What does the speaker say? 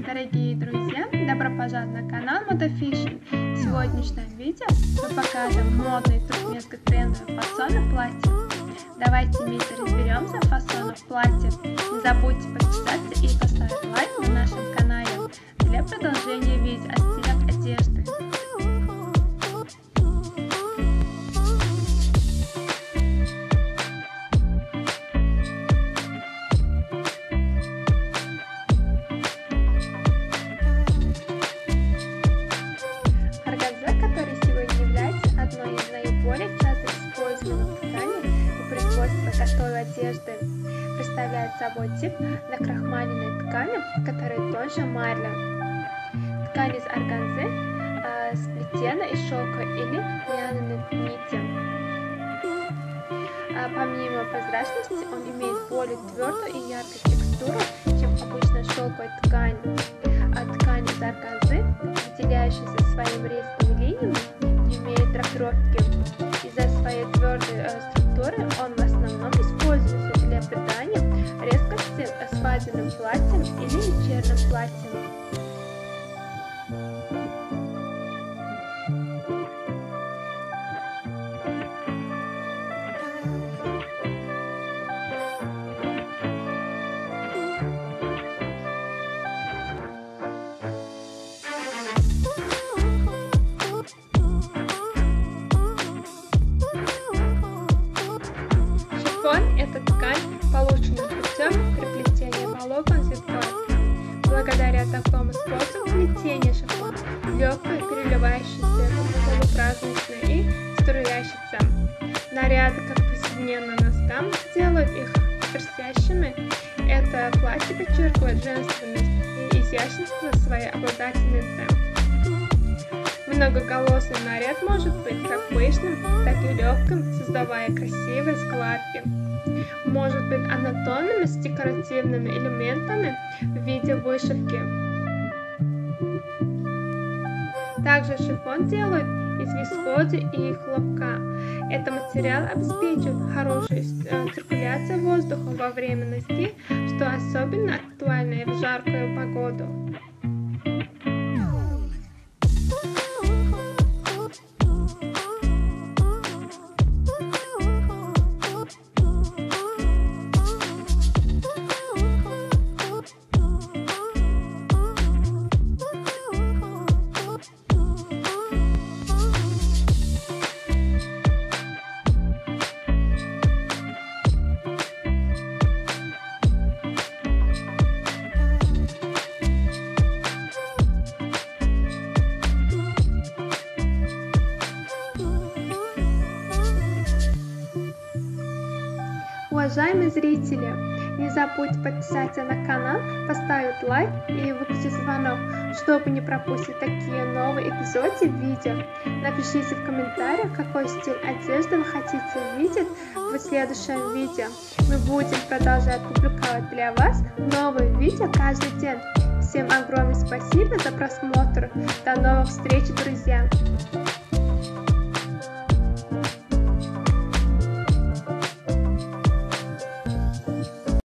Дорогие друзья, добро пожаловать на канал Мотофишн. В сегодняшнем видео мы покажем модные туркменско-трендовые фасоны платья. Давайте вместе разберемся в фасонах платья. Не забудьте подписаться и поставить лайк на нашем канале для продолжения видео о стилях одежды. Наиболее часто используемых тканей у производства готовой одежды представляет собой тип накрахмаленной ткани, которая тоньше марля. Ткань из органзы сплетена из шелка или льняной нити. Помимо прозрачности, он имеет более твердую и яркую текстуру, чем обычная шелковая ткань. Ткань из органзы, выделяющаяся своими резкими линиями, не имеет трактировки. Из-за своей твердой структуры он в основном используется для придания резкости свадебным платьям или вечерним платьям. Это ткань, полученная путем переплетения волокон зигзаг. Благодаря такому способу плетения шифон легкая, переливающаяся, полупрозрачная и струящаяся. Наряды, как повседневно носкам, делают их блестящими. Это платье подчеркивает женственность и изящество своей обладательницы. Многоголосый наряд может быть как пышным, так и легким, создавая красивые складки. Может быть однотонными с декоративными элементами в виде вышивки. Также шифон делают из вискозы и хлопка. Этот материал обеспечивает хорошую циркуляцию воздуха во время носки, что особенно актуально в жаркую погоду. Уважаемые зрители, не забудьте подписаться на канал, поставить лайк и выключить звонок, чтобы не пропустить такие новые эпизоды видео. Напишите в комментариях, какой стиль одежды вы хотите видеть в следующем видео. Мы будем продолжать публиковать для вас новые видео каждый день. Всем огромное спасибо за просмотр. До новых встреч, друзья!